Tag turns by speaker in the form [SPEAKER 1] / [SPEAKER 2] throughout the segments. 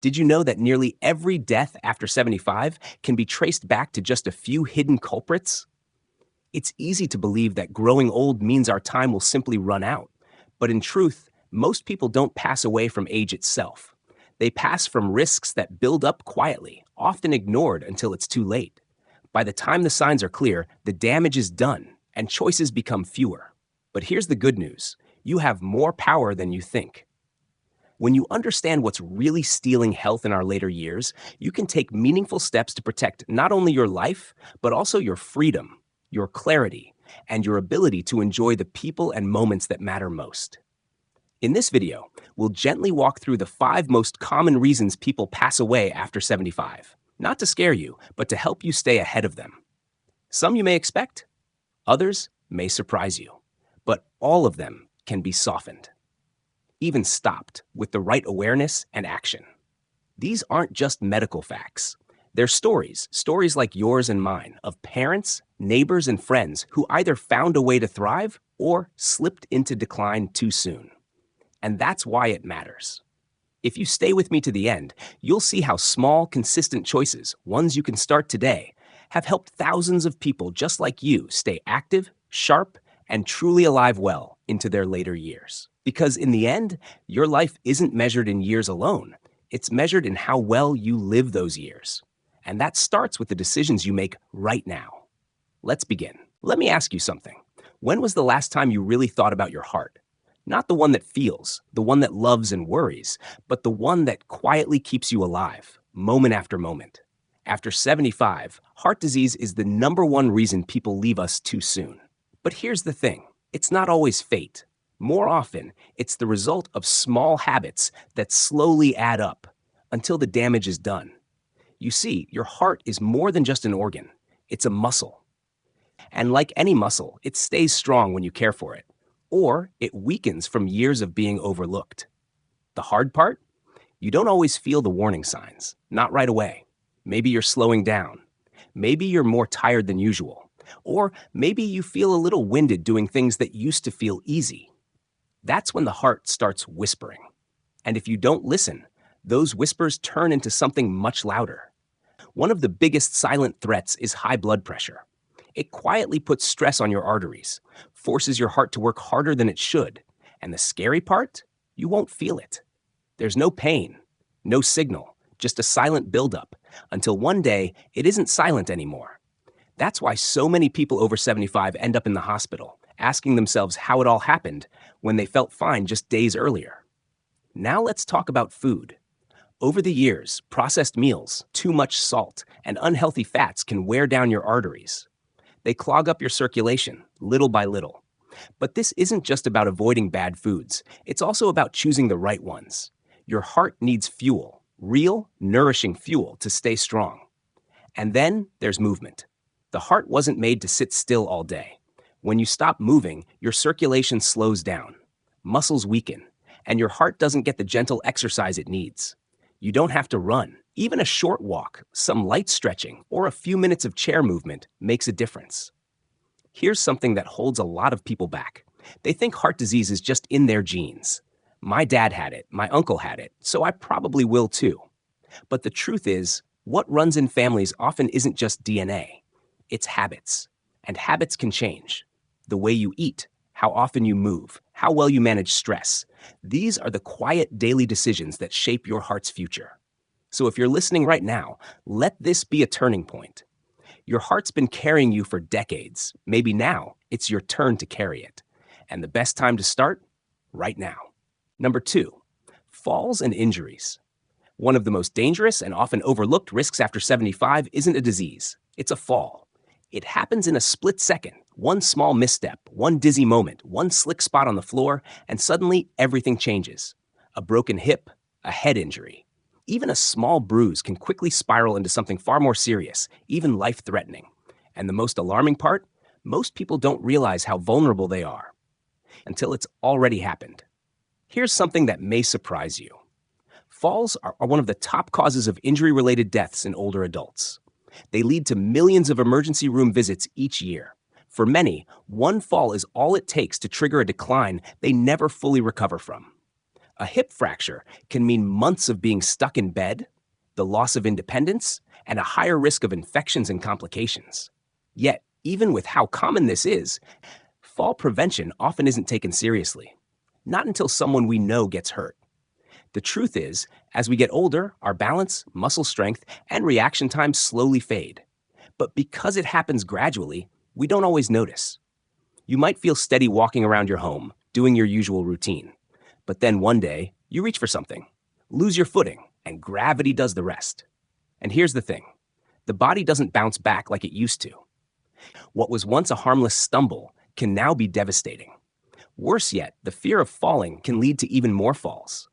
[SPEAKER 1] Did you know that nearly every death after 75 can be traced back to just a few hidden culprits? It's easy to believe that growing old means our time will simply run out. But in truth, most people don't pass away from age itself. They pass from risks that build up quietly, often ignored until it's too late. By the time the signs are clear, the damage is done and choices become fewer. But here's the good news: you have more power than you think. When you understand what's really stealing health in our later years, you can take meaningful steps to protect not only your life, but also your freedom, your clarity, and your ability to enjoy the people and moments that matter most. In this video, we'll gently walk through the 5 most common reasons people pass away after 75, not to scare you, but to help you stay ahead of them. Some you may expect, others may surprise you, but all of them can be softened, even stopped with the right awareness and action. These aren't just medical facts. They're stories like yours and mine, of parents, neighbors, and friends who either found a way to thrive or slipped into decline too soon. And that's why it matters. If you stay with me to the end, you'll see how small, consistent choices, ones you can start today, have helped thousands of people just like you stay active, sharp, and truly alive well into their later years. Because in the end, your life isn't measured in years alone. It's measured in how well you live those years. And that starts with the decisions you make right now. Let's begin. Let me ask you something. When was the last time you really thought about your heart? Not the one that feels, the one that loves and worries, but the one that quietly keeps you alive, moment after moment. After 75, heart disease is the #1 reason people leave us too soon. But here's the thing. It's not always fate. More often, it's the result of small habits that slowly add up until the damage is done. You see, your heart is more than just an organ. It's a muscle. And like any muscle, it stays strong when you care for it, or it weakens from years of being overlooked. The hard part? You don't always feel the warning signs, not right away. Maybe you're slowing down. Maybe you're more tired than usual. Or maybe you feel a little winded doing things that used to feel easy. That's when the heart starts whispering. And if you don't listen, those whispers turn into something much louder. One of the biggest silent threats is high blood pressure. It quietly puts stress on your arteries, forces your heart to work harder than it should. And the scary part? You won't feel it. There's no pain, no signal, just a silent buildup, until one day it isn't silent anymore. That's why so many people over 75 end up in the hospital, asking themselves how it all happened when they felt fine just days earlier. Now let's talk about food. Over the years, processed meals, too much salt, and unhealthy fats can wear down your arteries. They clog up your circulation, little by little. But this isn't just about avoiding bad foods. It's also about choosing the right ones. Your heart needs fuel, real, nourishing fuel to stay strong. And then there's movement. The heart wasn't made to sit still all day. When you stop moving, your circulation slows down, muscles weaken, and your heart doesn't get the gentle exercise it needs. You don't have to run. Even a short walk, some light stretching, or a few minutes of chair movement makes a difference. Here's something that holds a lot of people back. They think heart disease is just in their genes. My dad had it, my uncle had it, so I probably will too. But the truth is, what runs in families often isn't just DNA. It's habits. And habits can change. The way you eat, how often you move, how well you manage stress. These are the quiet daily decisions that shape your heart's future. So if you're listening right now, let this be a turning point. Your heart's been carrying you for decades. Maybe now it's your turn to carry it. And the best time to start? Right now. Number 2, falls and injuries. One of the most dangerous and often overlooked risks after 75 isn't a disease. It's a fall. It happens in a split second. One small misstep, one dizzy moment, one slick spot on the floor, and suddenly everything changes. A broken hip, a head injury. Even a small bruise can quickly spiral into something far more serious, even life-threatening. And the most alarming part? Most people don't realize how vulnerable they are until it's already happened. Here's something that may surprise you. Falls are one of the top causes of injury-related deaths in older adults. They lead to millions of emergency room visits each year. For many, one fall is all it takes to trigger a decline they never fully recover from. A hip fracture can mean months of being stuck in bed, the loss of independence, and a higher risk of infections and complications. Yet, even with how common this is, fall prevention often isn't taken seriously. Not until someone we know gets hurt. The truth is, as we get older, our balance, muscle strength, and reaction times slowly fade. But because it happens gradually, we don't always notice. You might feel steady walking around your home, doing your usual routine. But then one day, you reach for something, lose your footing, and gravity does the rest. And here's the thing. The body doesn't bounce back like it used to. What was once a harmless stumble can now be devastating. Worse yet, the fear of falling can lead to even more falls.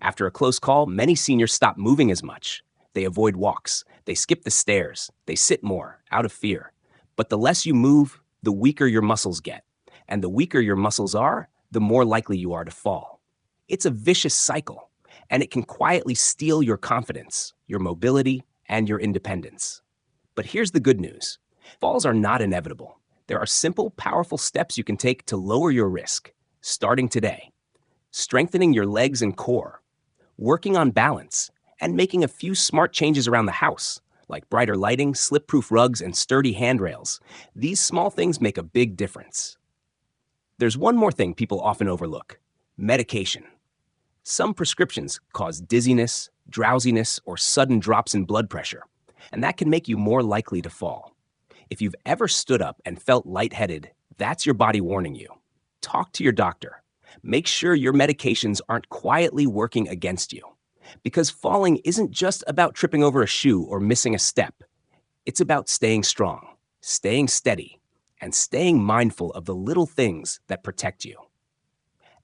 [SPEAKER 1] After a close call, many seniors stop moving as much. They avoid walks, they skip the stairs, they sit more, out of fear. But the less you move, the weaker your muscles get. And the weaker your muscles are, the more likely you are to fall. It's a vicious cycle, and it can quietly steal your confidence, your mobility, and your independence. But here's the good news. Falls are not inevitable. There are simple, powerful steps you can take to lower your risk, starting today. Strengthening your legs and core, working on balance, and making a few smart changes around the house, like brighter lighting, slip-proof rugs, and sturdy handrails. These small things make a big difference. There's one more thing people often overlook: medication. Some prescriptions cause dizziness, drowsiness, or sudden drops in blood pressure, and that can make you more likely to fall. If you've ever stood up and felt lightheaded, that's your body warning you. Talk to your doctor. Make sure your medications aren't quietly working against you. Because falling isn't just about tripping over a shoe or missing a step. It's about staying strong, staying steady, and staying mindful of the little things that protect you.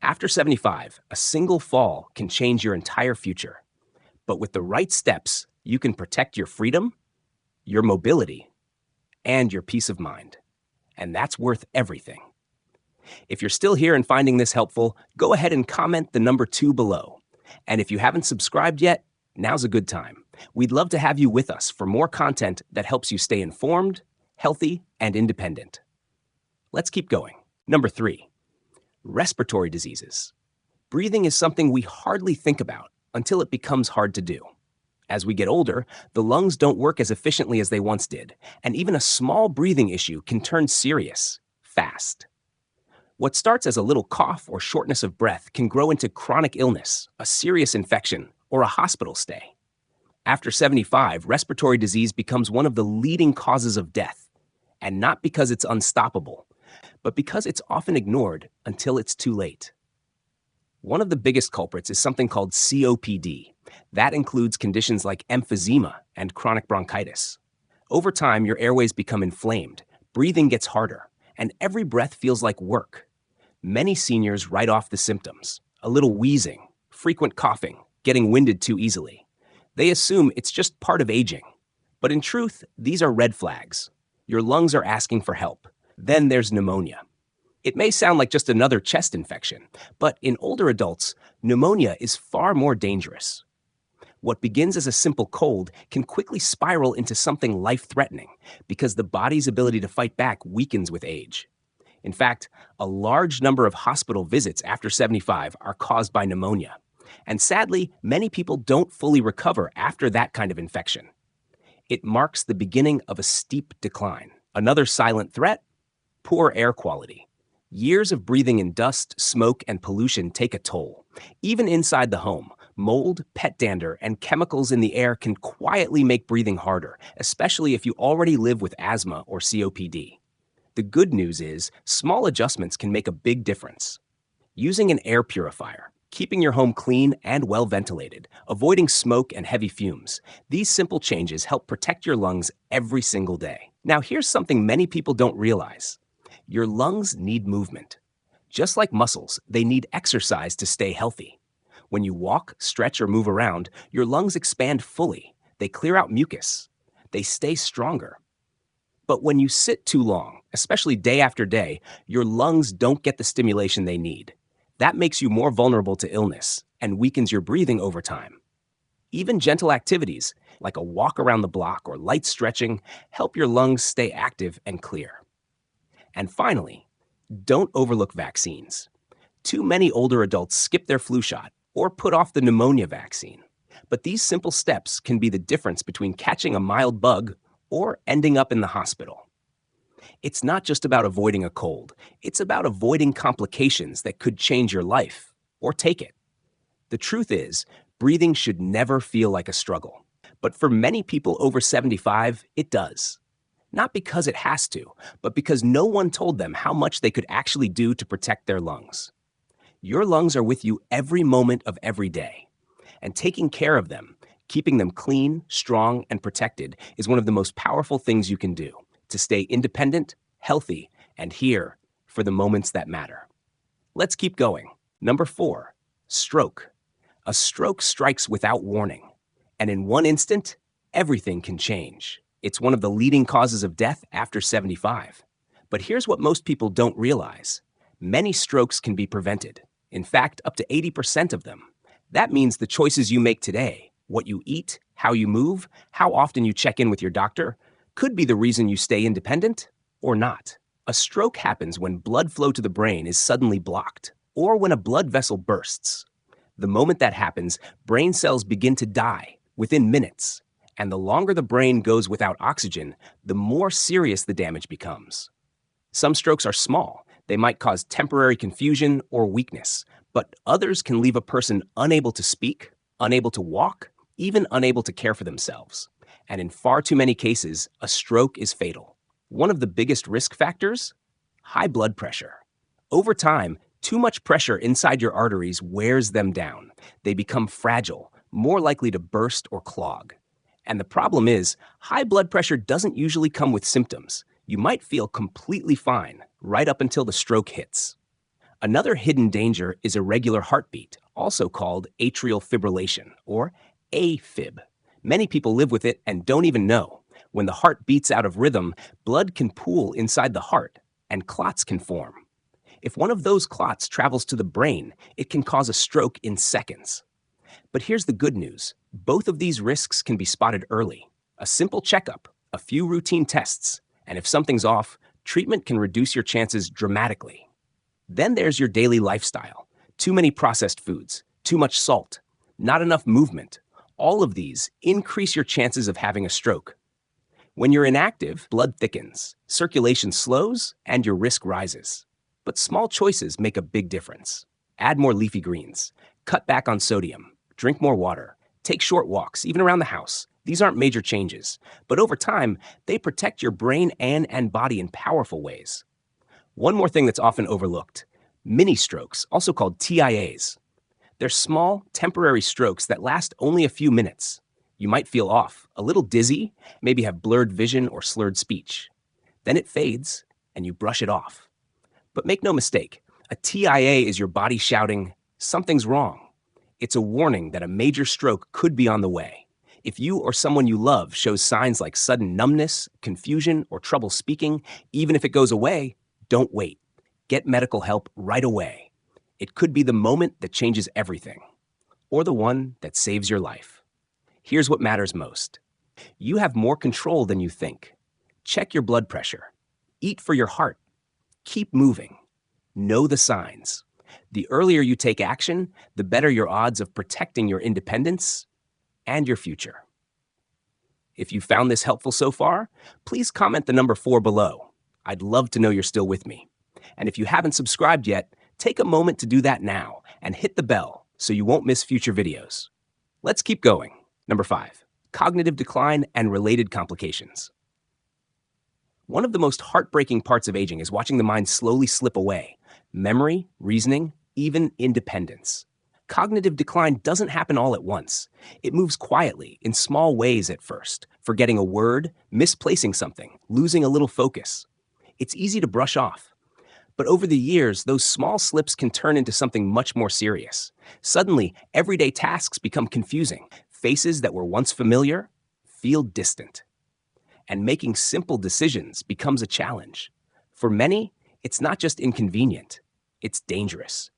[SPEAKER 1] After 75, a single fall can change your entire future. But with the right steps, you can protect your freedom, your mobility, and your peace of mind. And that's worth everything. If you're still here and finding this helpful, go ahead and comment the number 2 below. And if you haven't subscribed yet, now's a good time. We'd love to have you with us for more content that helps you stay informed, healthy, and independent. Let's keep going. Number 3, respiratory diseases. Breathing is something we hardly think about until it becomes hard to do. As we get older, the lungs don't work as efficiently as they once did, and even a small breathing issue can turn serious, fast. What starts as a little cough or shortness of breath can grow into chronic illness, a serious infection, or a hospital stay. After 75, respiratory disease becomes one of the leading causes of death, and not because it's unstoppable, but because it's often ignored until it's too late. One of the biggest culprits is something called COPD. That includes conditions like emphysema and chronic bronchitis. Over time, your airways become inflamed, breathing gets harder, and every breath feels like work. Many seniors write off the symptoms: a little wheezing, frequent coughing, getting winded too easily. They assume it's just part of aging. But in truth, these are red flags. Your lungs are asking for help. Then there's pneumonia. It may sound like just another chest infection, but in older adults, pneumonia is far more dangerous. What begins as a simple cold can quickly spiral into something life-threatening because the body's ability to fight back weakens with age. In fact, a large number of hospital visits after 75 are caused by pneumonia. And sadly, many people don't fully recover after that kind of infection. It marks the beginning of a steep decline. Another silent threat: poor air quality. Years of breathing in dust, smoke, and pollution take a toll. Even inside the home, mold, pet dander, and chemicals in the air can quietly make breathing harder, especially if you already live with asthma or COPD. The good news is, small adjustments can make a big difference. Using an air purifier, keeping your home clean and well ventilated, avoiding smoke and heavy fumes. These simple changes help protect your lungs every single day. Now, here's something many people don't realize. Your lungs need movement. Just like muscles, they need exercise to stay healthy. When you walk, stretch, or move around, your lungs expand fully. They clear out mucus. They stay stronger. But when you sit too long, especially day after day, your lungs don't get the stimulation they need. That makes you more vulnerable to illness and weakens your breathing over time. Even gentle activities, like a walk around the block or light stretching, help your lungs stay active and clear. And finally, don't overlook vaccines. Too many older adults skip their flu shot, or put off the pneumonia vaccine. But these simple steps can be the difference between catching a mild bug or ending up in the hospital. It's not just about avoiding a cold, it's about avoiding complications that could change your life or take it. The truth is, breathing should never feel like a struggle. But for many people over 75, it does. Not because it has to, but because no one told them how much they could actually do to protect their lungs. Your lungs are with you every moment of every day. And taking care of them, keeping them clean, strong, and protected is one of the most powerful things you can do to stay independent, healthy, and here for the moments that matter. Let's keep going. Number 4, stroke. A stroke strikes without warning, and in one instant, everything can change. It's one of the leading causes of death after 75. But here's what most people don't realize. Many strokes can be prevented. In fact, up to 80% of them. That means the choices you make today, what you eat, how you move, how often you check in with your doctor, could be the reason you stay independent or not. A stroke happens when blood flow to the brain is suddenly blocked, or when a blood vessel bursts. The moment that happens, brain cells begin to die within minutes, and the longer the brain goes without oxygen, the more serious the damage becomes. Some strokes are small. They might cause temporary confusion or weakness, but others can leave a person unable to speak, unable to walk, even unable to care for themselves. And in far too many cases, a stroke is fatal. One of the biggest risk factors? High blood pressure. Over time, too much pressure inside your arteries wears them down. They become fragile, more likely to burst or clog. And the problem is, high blood pressure doesn't usually come with symptoms. You might feel completely fine right up until the stroke hits. Another hidden danger is irregular heartbeat, also called atrial fibrillation, or AFib. Many people live with it and don't even know. When the heart beats out of rhythm, blood can pool inside the heart, and clots can form. If one of those clots travels to the brain, it can cause a stroke in seconds. But here's the good news. Both of these risks can be spotted early. A simple checkup, a few routine tests, and if something's off, treatment can reduce your chances dramatically. Then there's your daily lifestyle. Too many processed foods, too much salt, not enough movement. All of these increase your chances of having a stroke. When you're inactive, blood thickens, circulation slows, and your risk rises. But small choices make a big difference. Add more leafy greens, cut back on sodium, drink more water, take short walks, even around the house. These aren't major changes, but over time, they protect your brain and body in powerful ways. One more thing that's often overlooked, mini strokes, also called TIAs. They're small, temporary strokes that last only a few minutes. You might feel off, a little dizzy, maybe have blurred vision or slurred speech. Then it fades, and you brush it off. But make no mistake, a TIA is your body shouting, something's wrong. It's a warning that a major stroke could be on the way. If you or someone you love shows signs like sudden numbness, confusion, or trouble speaking, even if it goes away, don't wait. Get medical help right away. It could be the moment that changes everything, or the one that saves your life. Here's what matters most. You have more control than you think. Check your blood pressure. Eat for your heart. Keep moving. Know the signs. The earlier you take action, the better your odds of protecting your independence and your future. If you found this helpful so far, please comment the number 4 below. I'd love to know you're still with me. And if you haven't subscribed yet, take a moment to do that now and hit the bell so you won't miss future videos. Let's keep going. Number 5, cognitive decline and related complications. One of the most heartbreaking parts of aging is watching the mind slowly slip away. Memory, reasoning, even independence. Cognitive decline doesn't happen all at once. It moves quietly, in small ways at first, forgetting a word, misplacing something, losing a little focus. It's easy to brush off. But over the years, those small slips can turn into something much more serious. Suddenly, everyday tasks become confusing. Faces that were once familiar feel distant. And making simple decisions becomes a challenge. For many, it's not just inconvenient, it's dangerous.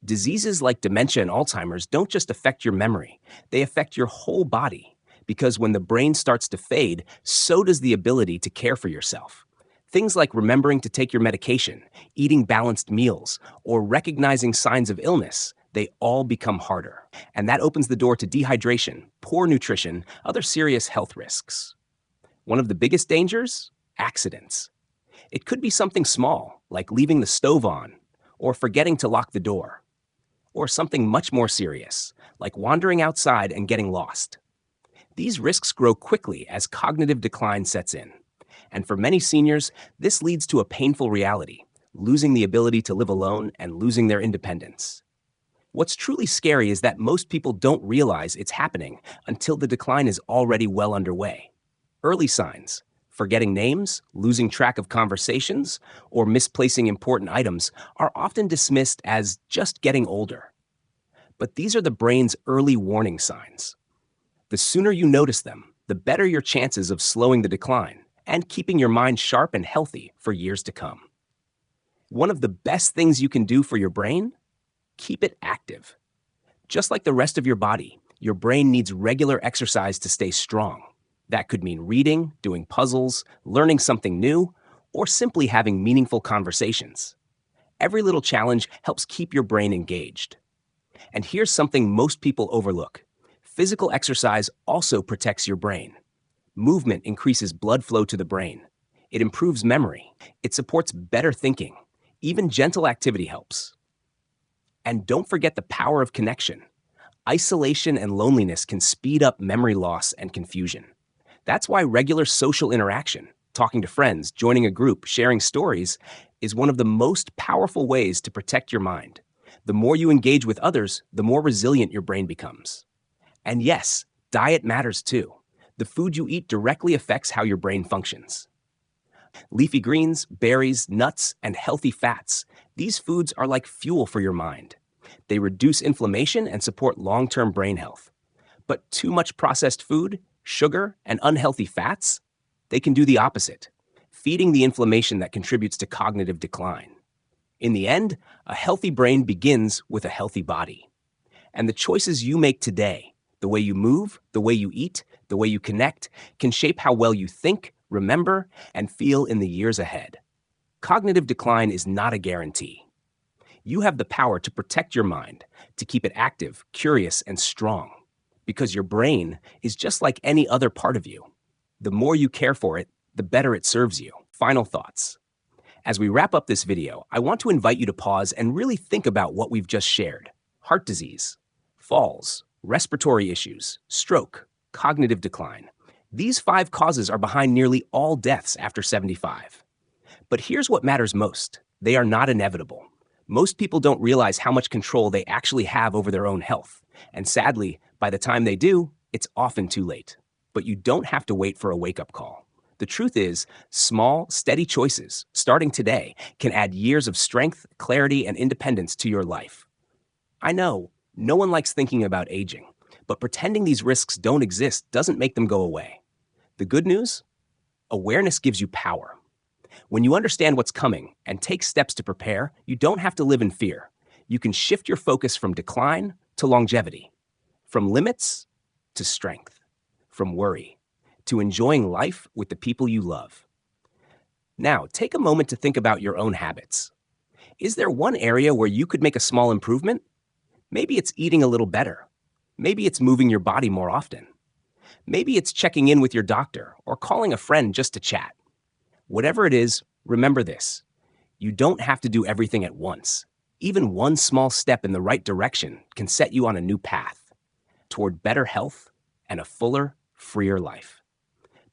[SPEAKER 1] Diseases like dementia and Alzheimer's don't just affect your memory, they affect your whole body. Because when the brain starts to fade, so does the ability to care for yourself. Things like remembering to take your medication, eating balanced meals, or recognizing signs of illness, they all become harder. And that opens the door to dehydration, poor nutrition, other serious health risks. One of the biggest dangers? Accidents. It could be something small, like leaving the stove on, or forgetting to lock the door. Or something much more serious, like wandering outside and getting lost. These risks grow quickly as cognitive decline sets in. And for many seniors, this leads to a painful reality, losing the ability to live alone and losing their independence. What's truly scary is that most people don't realize it's happening until the decline is already well underway. Early signs, forgetting names, losing track of conversations, or misplacing important items, are often dismissed as just getting older. But these are the brain's early warning signs. The sooner you notice them, the better your chances of slowing the decline and keeping your mind sharp and healthy for years to come. One of the best things you can do for your brain? Keep it active. Just like the rest of your body, your brain needs regular exercise to stay strong. That could mean reading, doing puzzles, learning something new, or simply having meaningful conversations. Every little challenge helps keep your brain engaged. And here's something most people overlook. Physical exercise also protects your brain. Movement increases blood flow to the brain. It improves memory. It supports better thinking. Even gentle activity helps. And don't forget the power of connection. Isolation and loneliness can speed up memory loss and confusion. That's why regular social interaction, talking to friends, joining a group, sharing stories, is one of the most powerful ways to protect your mind. The more you engage with others, the more resilient your brain becomes. And yes, diet matters too. The food you eat directly affects how your brain functions. Leafy greens, berries, nuts, and healthy fats. These foods are like fuel for your mind. They reduce inflammation and support long-term brain health. But too much processed food, sugar, and unhealthy fats? They can do the opposite, feeding the inflammation that contributes to cognitive decline. In the end, a healthy brain begins with a healthy body. And the choices you make today, the way you move, the way you eat, the way you connect, can shape how well you think, remember, and feel in the years ahead. Cognitive decline is not a guarantee. You have the power to protect your mind, to keep it active, curious, and strong. Because your brain is just like any other part of you. The more you care for it, the better it serves you. Final thoughts. As we wrap up this video, I want to invite you to pause and really think about what we've just shared. Heart disease, falls, respiratory issues, stroke, cognitive decline. These 5 causes are behind nearly all deaths after 75. But here's what matters most. They are not inevitable. Most people don't realize how much control they actually have over their own health. And sadly, by the time they do, it's often too late. But you don't have to wait for a wake-up call. The truth is, small, steady choices, starting today, can add years of strength, clarity, and independence to your life. I know, no one likes thinking about aging, but pretending these risks don't exist doesn't make them go away. The good news? Awareness gives you power. When you understand what's coming and take steps to prepare, you don't have to live in fear. You can shift your focus from decline to longevity, from limits to strength, from worry to enjoying life with the people you love. Now, take a moment to think about your own habits. Is there one area where you could make a small improvement? Maybe it's eating a little better. Maybe it's moving your body more often. Maybe it's checking in with your doctor or calling a friend just to chat. Whatever it is, remember this. You don't have to do everything at once. Even one small step in the right direction can set you on a new path toward better health and a fuller, freer life.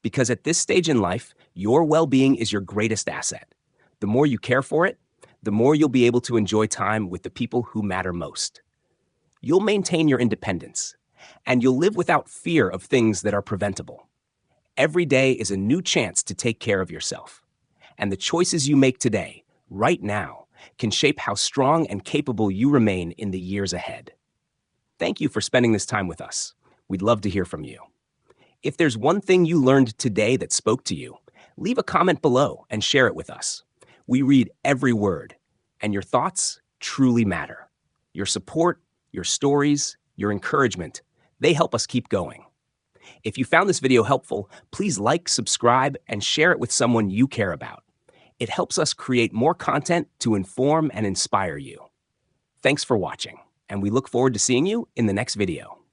[SPEAKER 1] Because at this stage in life, your well-being is your greatest asset. The more you care for it, the more you'll be able to enjoy time with the people who matter most. You'll maintain your independence, and you'll live without fear of things that are preventable. Every day is a new chance to take care of yourself. And the choices you make today, right now, can shape how strong and capable you remain in the years ahead. Thank you for spending this time with us. We'd love to hear from you. If there's one thing you learned today that spoke to you, leave a comment below and share it with us. We read every word, and your thoughts truly matter. Your support, your stories, your encouragement, they help us keep going. If you found this video helpful, please like, subscribe, and share it with someone you care about. It helps us create more content to inform and inspire you. Thanks for watching. and we look forward to seeing you in the next video.